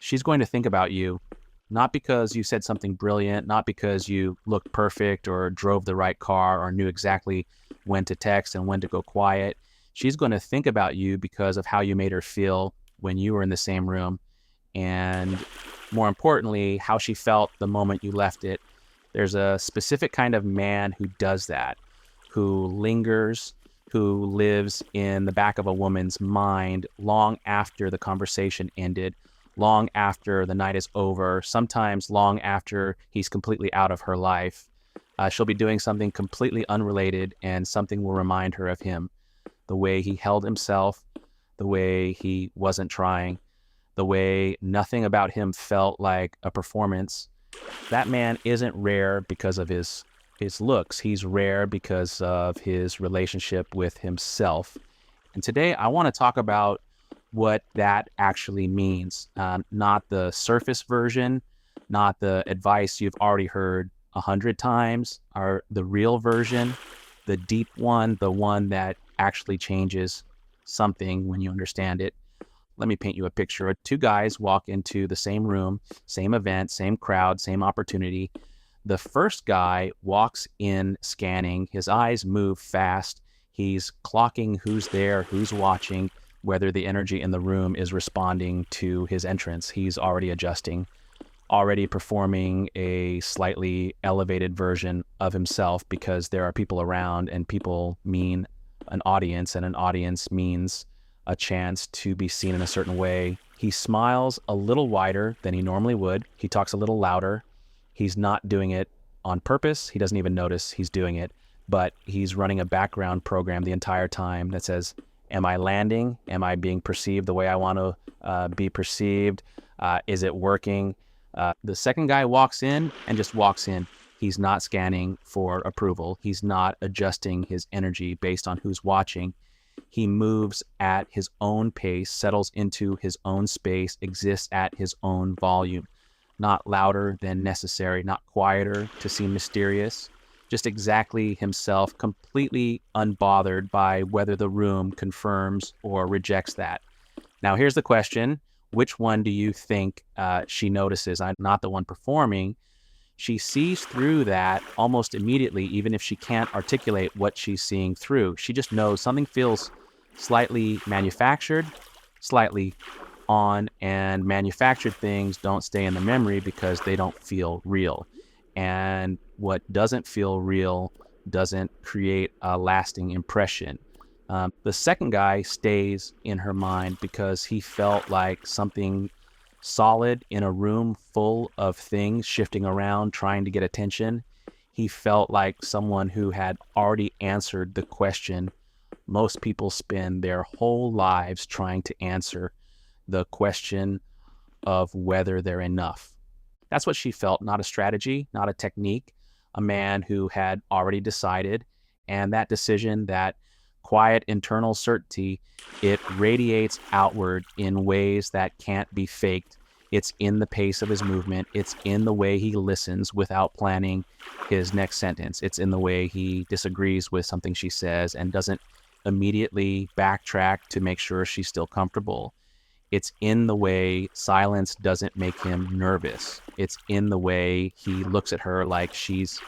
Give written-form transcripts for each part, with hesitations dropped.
she's going to think about you, not because you said something brilliant, not because you looked perfect or drove the right car or knew exactly when to text and when to go quiet. She's going to think about you because of how you made her feel when you were in the same room. And more importantly, how she felt the moment you left it. There's a specific kind of man who does that, who lingers, who lives in the back of a woman's mind long after the conversation ended, long after the night is over, sometimes long after he's completely out of her life. She'll be doing something completely unrelated, and something will remind her of him. The way he held himself, the way he wasn't trying, the way nothing about him felt like a performance. That man isn't rare because of his looks. He's rare because of his relationship with himself. And today I want to talk about what that actually means, not the surface version, not the advice you've already heard 100 times, or the real version, the deep one, the one that actually changes something when you understand it. Let me paint you a picture. Two guys walk into the same room, same event, same crowd, same opportunity. The first guy walks in scanning. His eyes move fast. He's clocking who's there, who's watching, whether the energy in the room is responding to his entrance. He's already adjusting, already performing a slightly elevated version of himself because there are people around, and people mean an audience, and an audience means a chance to be seen in a certain way. He smiles a little wider than he normally would. He talks a little louder. He's not doing it on purpose. He doesn't even notice he's doing it, but he's running a background program the entire time that says, am I landing? Am I being perceived the way I want to be perceived? Is it working? The second guy walks in and just walks in. He's not scanning for approval. He's not adjusting his energy based on who's watching. He moves at his own pace, settles into his own space, exists at his own volume. Not louder than necessary, not quieter to seem mysterious, just exactly himself, completely unbothered by whether the room confirms or rejects that. Now, here's the question. Which one do you think she notices? I'm not the one performing. She sees through that almost immediately, even if she can't articulate what she's seeing through. She just knows something feels slightly manufactured, slightly on, and manufactured things don't stay in the memory because they don't feel real. And what doesn't feel real doesn't create a lasting impression. The second guy stays in her mind because he felt like something solid in a room full of things shifting around, trying to get attention. He felt like someone who had already answered the question most people spend their whole lives trying to answer, the question of whether they're enough. That's what she felt, not a strategy, not a technique, a man who had already decided. And that decision, that quiet internal certainty, it radiates outward in ways that can't be faked. It's in the pace of his movement. It's in the way he listens without planning his next sentence. It's in the way he disagrees with something she says and doesn't immediately backtrack to make sure she's still comfortable. It's in the way silence doesn't make him nervous. It's in the way he looks at her like she's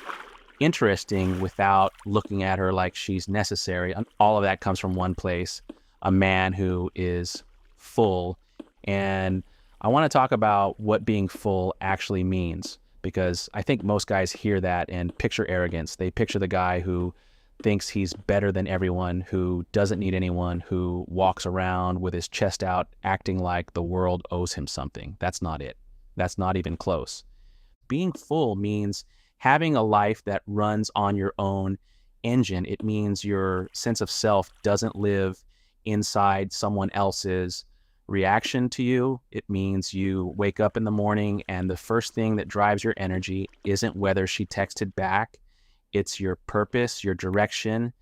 interesting without looking at her like she's necessary. All of that comes from one place, a man who is full. And I want to talk about what being full actually means, because I think most guys hear that and picture arrogance. They picture the guy who thinks he's better than everyone, who doesn't need anyone, who walks around with his chest out, acting like the world owes him something. That's not it. That's not even close. Being full means having a life that runs on your own engine. It means your sense of self doesn't live inside someone else's reaction to you. It means you wake up in the morning and the first thing that drives your energy isn't whether she texted back. It's your purpose, your direction,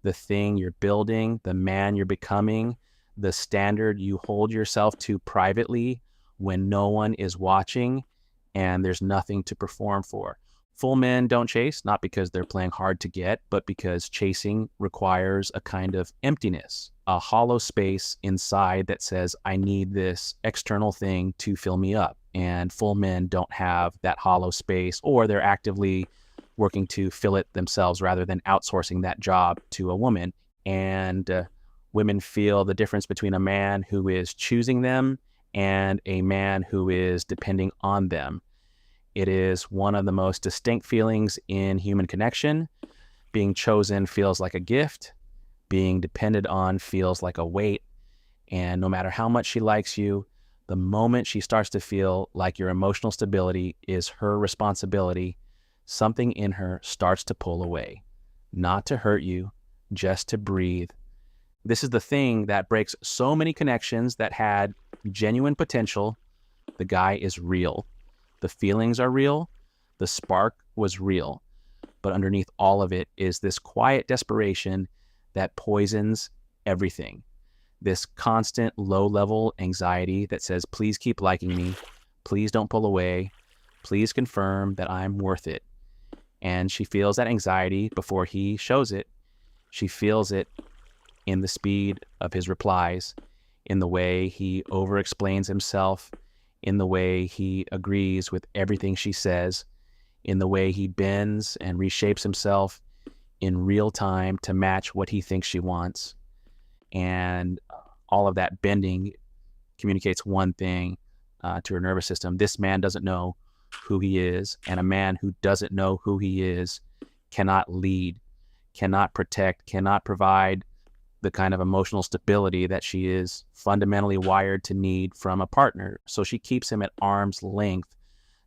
the thing you're building, the man you're becoming, the standard you hold yourself to privately when no one is watching and there's nothing to perform for. Full men don't chase, not because they're playing hard to get, but because chasing requires a kind of emptiness, a hollow space inside that says, I need this external thing to fill me up. And full men don't have that hollow space, or they're actively working to fill it themselves rather than outsourcing that job to a woman. And women feel the difference between a man who is choosing them and a man who is depending on them. It is one of the most distinct feelings in human connection. Being chosen feels like a gift. Being depended on feels like a weight. And no matter how much she likes you, the moment she starts to feel like your emotional stability is her responsibility, something in her starts to pull away. Not to hurt you, just to breathe. This is the thing that breaks so many connections that had genuine potential. The guy is real. The feelings are real. The spark was real. But underneath all of it is this quiet desperation that poisons everything. This constant low-level anxiety that says, please keep liking me. Please don't pull away. Please confirm that I'm worth it. And she feels that anxiety before he shows it. She feels it in the speed of his replies, in the way he over-explains himself, in the way he agrees with everything she says, in the way he bends and reshapes himself in real time to match what he thinks she wants. And all of that bending communicates one thing to her nervous system. This man doesn't know who he is, and a man who doesn't know who he is cannot lead, cannot protect, cannot provide the kind of emotional stability that she is fundamentally wired to need from a partner. So she keeps him at arm's length,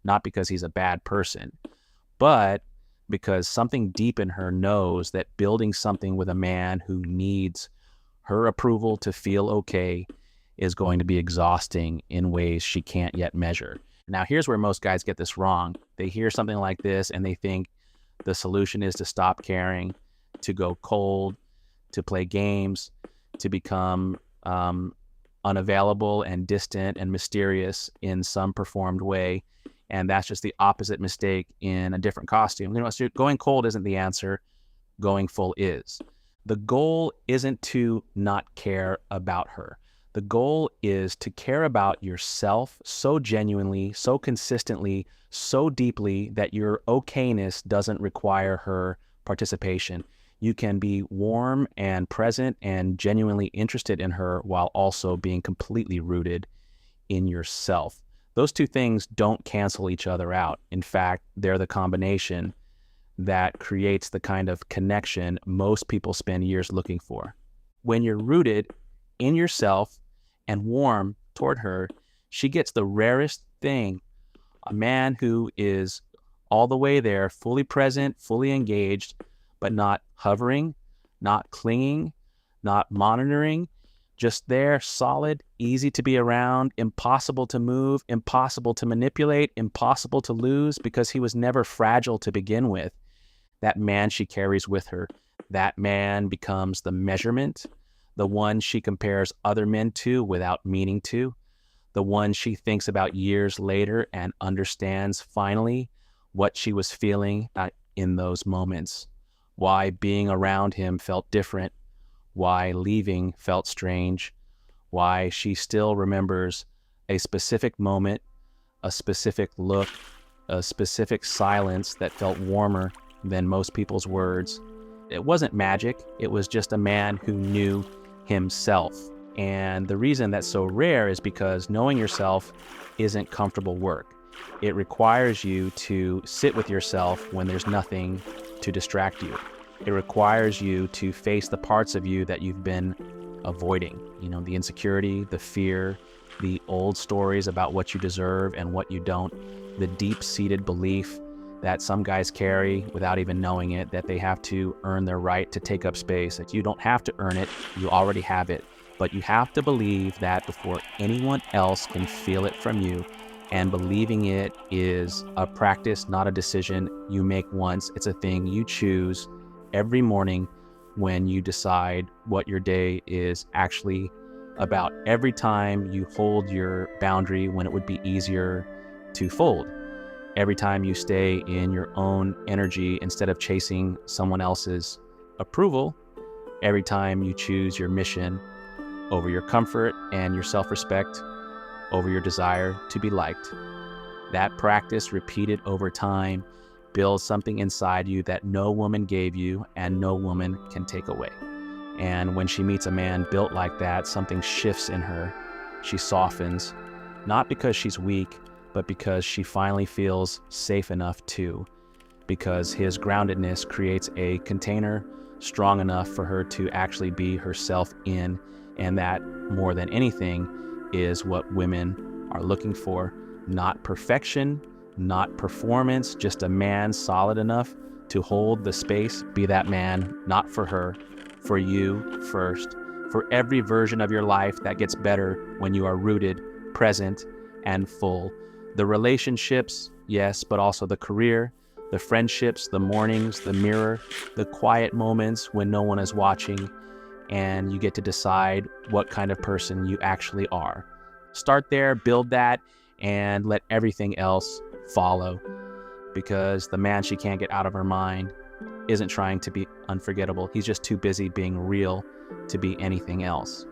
not because he's a bad person, but because something deep in her knows that building something with a man who needs her approval to feel okay is going to be exhausting in ways she can't yet measure. Now, here's where most guys get this wrong. They hear something like this and they think the solution is to stop caring, to go cold, to play games, to become unavailable and distant and mysterious in some performed way. And that's just the opposite mistake in a different costume. You know, so going cold isn't the answer. Going full is. The goal isn't to not care about her. The goal is to care about yourself so genuinely, so consistently, so deeply that your okayness doesn't require her participation. You can be warm and present and genuinely interested in her while also being completely rooted in yourself. Those two things don't cancel each other out. In fact, they're the combination that creates the kind of connection most people spend years looking for. When you're rooted in yourself and warm toward her, she gets the rarest thing, a man who is all the way there, fully present, fully engaged, but not hovering, not clinging, not monitoring, just there, solid, easy to be around, impossible to move, impossible to manipulate, impossible to lose, because he was never fragile to begin with. That man she carries with her, that man becomes the measurement, the one she compares other men to without meaning to, the one she thinks about years later and understands finally what she was feeling in those moments, why being around him felt different, why leaving felt strange, why she still remembers a specific moment, a specific look, a specific silence that felt warmer than most people's words. It wasn't magic. It was just a man who knew himself. And the reason that's so rare is because knowing yourself isn't comfortable work. It requires you to sit with yourself when there's nothing to distract you. It requires you to face the parts of you that you've been avoiding. You know, the insecurity, the fear, the old stories about what you deserve and what you don't, the deep-seated belief that some guys carry without even knowing it, that they have to earn their right to take up space. That you don't have to earn it, you already have it. But you have to believe that before anyone else can feel it from you. And believing it is a practice, not a decision you make once. It's a thing you choose every morning when you decide what your day is actually about. Every time you hold your boundary when it would be easier to fold. every time you stay in your own energy instead of chasing someone else's approval, every time you choose your mission over your comfort and your self-respect over your desire to be liked. That practice repeated over time builds something inside you that no woman gave you and no woman can take away. And when she meets a man built like that, something shifts in her. She softens, not because she's weak, but because she finally feels safe enough to, because his groundedness creates a container strong enough for her to actually be herself in, and that, more than anything, is what women are looking for. Not perfection, not performance, just a man solid enough to hold the space. Be that man, not for her, for you first, for every version of your life that gets better when you are rooted, present, and full. The relationships, yes, but also the career, the friendships, the mornings, the mirror, the quiet moments when no one is watching, and you get to decide what kind of person you actually are. Start there, build that, and let everything else follow, because the man she can't get out of her mind isn't trying to be unforgettable. He's just too busy being real to be anything else.